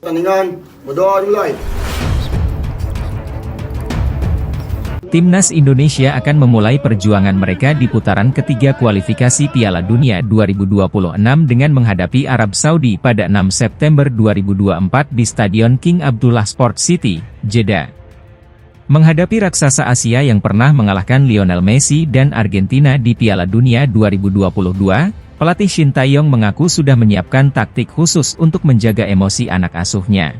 Pertandingan, berdoa dimulai. Timnas Indonesia akan memulai perjuangan mereka di putaran ketiga kualifikasi Piala Dunia 2026 dengan menghadapi Arab Saudi pada 6 September 2024 di Stadion King Abdullah Sport City, Jeddah. Menghadapi raksasa Asia yang pernah mengalahkan Lionel Messi dan Argentina di Piala Dunia 2022, pelatih Shin Tae-yong mengaku sudah menyiapkan taktik khusus untuk menjaga emosi anak asuhnya.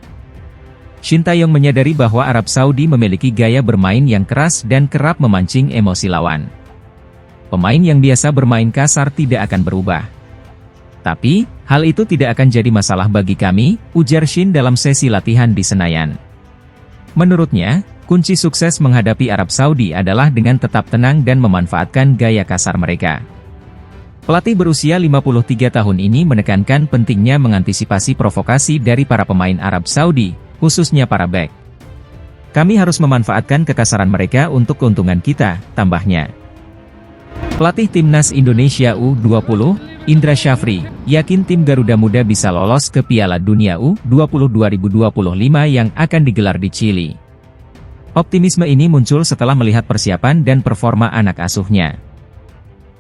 Shin Tae-yong menyadari bahwa Arab Saudi memiliki gaya bermain yang keras dan kerap memancing emosi lawan. Pemain yang biasa bermain kasar tidak akan berubah. Tapi, hal itu tidak akan jadi masalah bagi kami, ujar Shin dalam sesi latihan di Senayan. Menurutnya, kunci sukses menghadapi Arab Saudi adalah dengan tetap tenang dan memanfaatkan gaya kasar mereka. Pelatih berusia 53 tahun ini menekankan pentingnya mengantisipasi provokasi dari para pemain Arab Saudi, khususnya para bek. Kami harus memanfaatkan kekasaran mereka untuk keuntungan kita, tambahnya. Pelatih Timnas Indonesia U20, Indra Syafri, yakin tim Garuda Muda bisa lolos ke Piala Dunia U20 2025 yang akan digelar di Chili. Optimisme ini muncul setelah melihat persiapan dan performa anak asuhnya.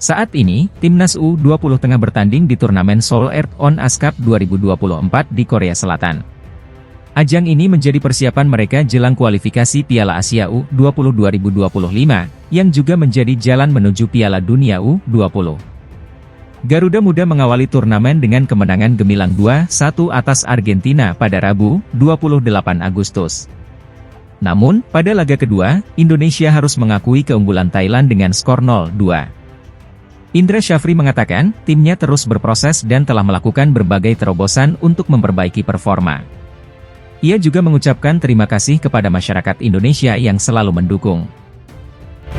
Saat ini, Timnas U20 tengah bertanding di turnamen Seoul Earth On Ice Cup 2024 di Korea Selatan. Ajang ini menjadi persiapan mereka jelang kualifikasi Piala Asia U20 2025, yang juga menjadi jalan menuju Piala Dunia U20. Garuda Muda mengawali turnamen dengan kemenangan gemilang 2-1 atas Argentina pada Rabu, 28 Agustus. Namun, pada laga kedua, Indonesia harus mengakui keunggulan Thailand dengan skor 0-2. Indra Syafri mengatakan, timnya terus berproses dan telah melakukan berbagai terobosan untuk memperbaiki performa. Ia juga mengucapkan terima kasih kepada masyarakat Indonesia yang selalu mendukung.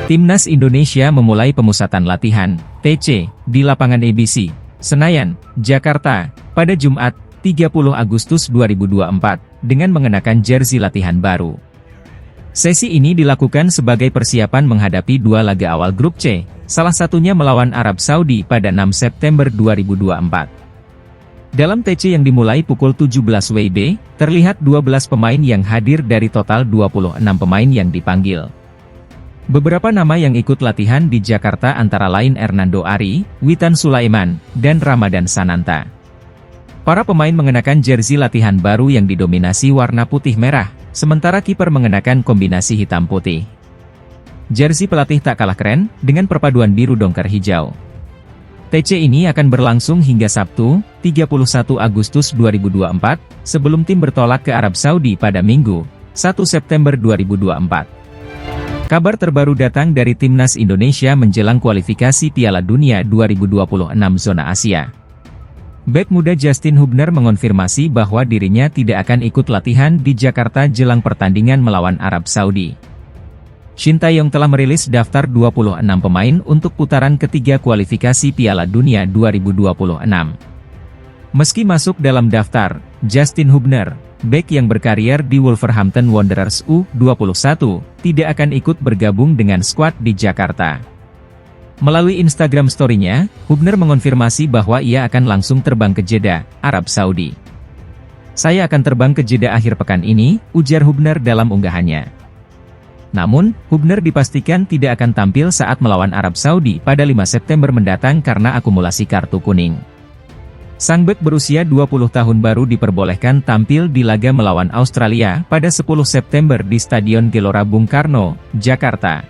Timnas Indonesia memulai pemusatan latihan, TC, di lapangan ABC, Senayan, Jakarta, pada Jumat, 30 Agustus 2024, dengan mengenakan jersey latihan baru. Sesi ini dilakukan sebagai persiapan menghadapi dua laga awal grup C, salah satunya melawan Arab Saudi pada 6 September 2024. Dalam TC yang dimulai pukul 17 WIB, terlihat 12 pemain yang hadir dari total 26 pemain yang dipanggil. Beberapa nama yang ikut latihan di Jakarta antara lain Hernando Ari, Witan Sulaiman, dan Ramadan Sananta. Para pemain mengenakan jersey latihan baru yang didominasi warna putih merah, sementara kiper mengenakan kombinasi hitam putih. Jersey pelatih tak kalah keren, dengan perpaduan biru dongker hijau. TC ini akan berlangsung hingga Sabtu, 31 Agustus 2024, sebelum tim bertolak ke Arab Saudi pada Minggu, 1 September 2024. Kabar terbaru datang dari Timnas Indonesia menjelang kualifikasi Piala Dunia 2026 zona Asia. Bek muda Justin Hubner mengonfirmasi bahwa dirinya tidak akan ikut latihan di Jakarta jelang pertandingan melawan Arab Saudi. Shin Tae-yong telah merilis daftar 26 pemain untuk putaran ketiga kualifikasi Piala Dunia 2026. Meski masuk dalam daftar, Justin Hubner, bek yang berkarier di Wolverhampton Wanderers U21, tidak akan ikut bergabung dengan skuad di Jakarta. Melalui Instagram story-nya, Hubner mengonfirmasi bahwa ia akan langsung terbang ke Jeddah, Arab Saudi. "Saya akan terbang ke Jeddah akhir pekan ini," ujar Hubner dalam unggahannya. Namun, Hubner dipastikan tidak akan tampil saat melawan Arab Saudi pada 5 September mendatang karena akumulasi kartu kuning. Sang bek berusia 20 tahun baru diperbolehkan tampil di laga melawan Australia pada 10 September di Stadion Gelora Bung Karno, Jakarta.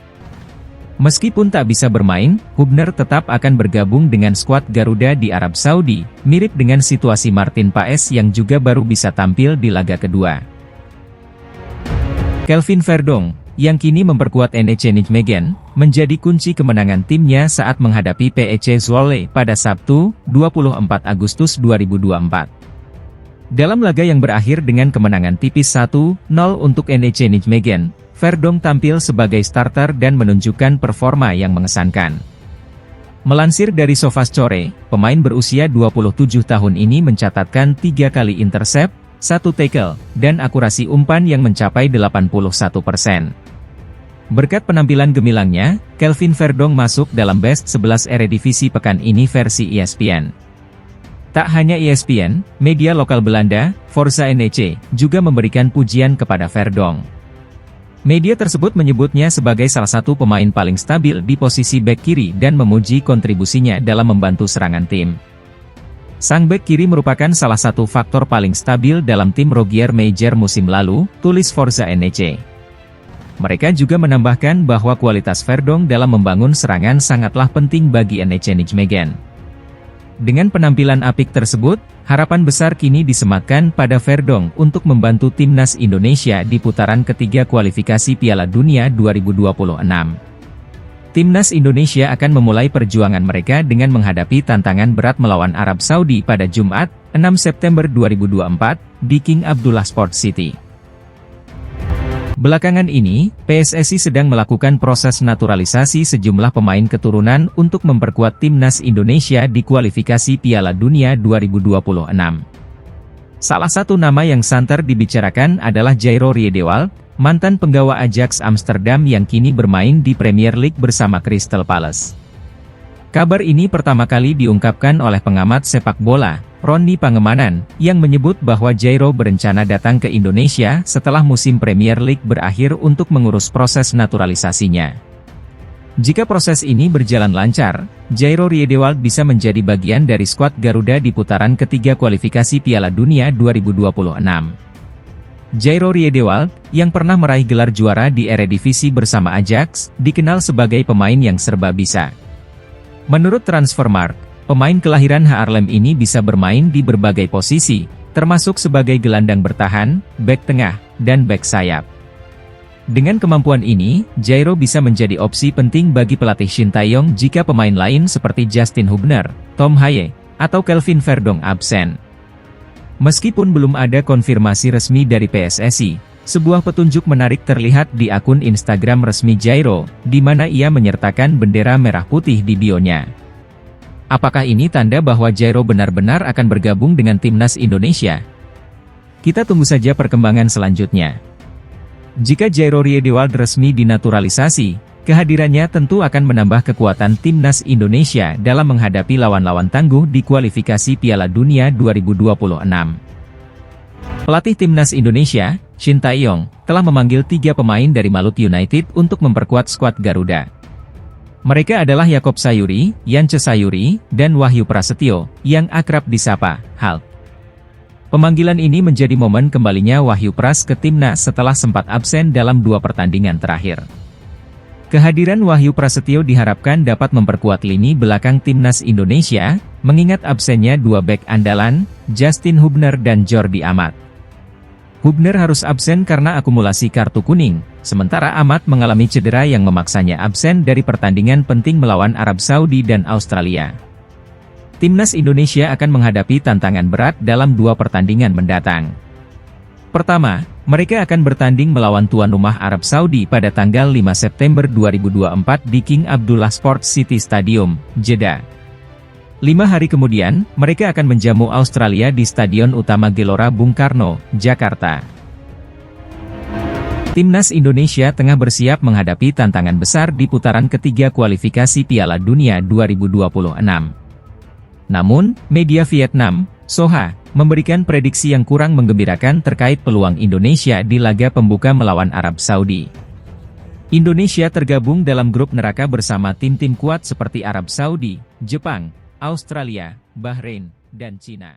Meskipun tak bisa bermain, Hubner tetap akan bergabung dengan skuad Garuda di Arab Saudi, mirip dengan situasi Martin Paes yang juga baru bisa tampil di laga kedua. Kelvin Verdong, yang kini memperkuat NEC Nijmegen, menjadi kunci kemenangan timnya saat menghadapi PEC Zwolle pada Sabtu, 24 Agustus 2024. Dalam laga yang berakhir dengan kemenangan tipis 1-0 untuk NEC Nijmegen, Verdong tampil sebagai starter dan menunjukkan performa yang mengesankan. Melansir dari SofaScore, pemain berusia 27 tahun ini mencatatkan 3 kali intercept, 1 tackle, dan akurasi umpan yang mencapai 81%. Berkat penampilan gemilangnya, Kelvin Verdonk masuk dalam Best 11 Eredivisie pekan ini versi ESPN. Tak hanya ESPN, media lokal Belanda, Forza NEC, juga memberikan pujian kepada Verdonk. Media tersebut menyebutnya sebagai salah satu pemain paling stabil di posisi bek kiri dan memuji kontribusinya dalam membantu serangan tim. Sang bek kiri merupakan salah satu faktor paling stabil dalam tim Rogier Meijer musim lalu, tulis Forza NEC. Mereka juga menambahkan bahwa kualitas Verdonk dalam membangun serangan sangatlah penting bagi NEC Nijmegen. Dengan penampilan apik tersebut, harapan besar kini disematkan pada Verdonk untuk membantu timnas Indonesia di putaran ketiga kualifikasi Piala Dunia 2026. Timnas Indonesia akan memulai perjuangan mereka dengan menghadapi tantangan berat melawan Arab Saudi pada Jumat, 6 September 2024, di King Abdullah Sports City. Belakangan ini, PSSI sedang melakukan proses naturalisasi sejumlah pemain keturunan untuk memperkuat timnas Indonesia di kualifikasi Piala Dunia 2026. Salah satu nama yang santer dibicarakan adalah Jairo Riedewald, mantan penggawa Ajax Amsterdam yang kini bermain di Premier League bersama Crystal Palace. Kabar ini pertama kali diungkapkan oleh pengamat sepak bola, Roni Pangemanan, yang menyebut bahwa Jairo berencana datang ke Indonesia setelah musim Premier League berakhir untuk mengurus proses naturalisasinya. Jika proses ini berjalan lancar, Jairo Riedewald bisa menjadi bagian dari skuad Garuda di putaran ketiga kualifikasi Piala Dunia 2026. Jairo Riedewald, yang pernah meraih gelar juara di Eredivisie bersama Ajax, dikenal sebagai pemain yang serba bisa. Menurut Transfermarkt, pemain kelahiran Haarlem ini bisa bermain di berbagai posisi, termasuk sebagai gelandang bertahan, bek tengah, dan bek sayap. Dengan kemampuan ini, Jairo bisa menjadi opsi penting bagi pelatih Shin Tae-yong jika pemain lain seperti Justin Hubner, Tom Haye, atau Kelvin Verdonk absen. Meskipun belum ada konfirmasi resmi dari PSSI, sebuah petunjuk menarik terlihat di akun Instagram resmi Jairo, di mana ia menyertakan bendera merah putih di bio-nya. Apakah ini tanda bahwa Jairo benar-benar akan bergabung dengan timnas Indonesia? Kita tunggu saja perkembangan selanjutnya. Jika Jairo Riedewald resmi dinaturalisasi, kehadirannya tentu akan menambah kekuatan timnas Indonesia dalam menghadapi lawan-lawan tangguh di kualifikasi Piala Dunia 2026. Pelatih timnas Indonesia, Shin Tae-yong, telah memanggil 3 pemain dari Maluku United untuk memperkuat skuad Garuda. Mereka adalah Yakob Sayuri, Yance Sayuri, dan Wahyu Prasetyo, yang akrab disapa Hulk. Pemanggilan ini menjadi momen kembalinya Wahyu Pras ke timnas setelah sempat absen dalam 2 pertandingan terakhir. Kehadiran Wahyu Prasetyo diharapkan dapat memperkuat lini belakang timnas Indonesia, mengingat absennya 2 bek andalan, Justin Hubner dan Jordi Amat. Hubner harus absen karena akumulasi kartu kuning, sementara Amat mengalami cedera yang memaksanya absen dari pertandingan penting melawan Arab Saudi dan Australia. Timnas Indonesia akan menghadapi tantangan berat dalam 2 pertandingan mendatang. Pertama, mereka akan bertanding melawan tuan rumah Arab Saudi pada tanggal 5 September 2024 di King Abdullah Sports City Stadium, Jeddah. 5 hari kemudian, mereka akan menjamu Australia di Stadion Utama Gelora Bung Karno, Jakarta. Timnas Indonesia tengah bersiap menghadapi tantangan besar di putaran ketiga kualifikasi Piala Dunia 2026. Namun, media Vietnam, Soha, memberikan prediksi yang kurang menggembirakan terkait peluang Indonesia di laga pembuka melawan Arab Saudi. Indonesia tergabung dalam grup neraka bersama tim-tim kuat seperti Arab Saudi, Jepang, Australia, Bahrain, dan Cina.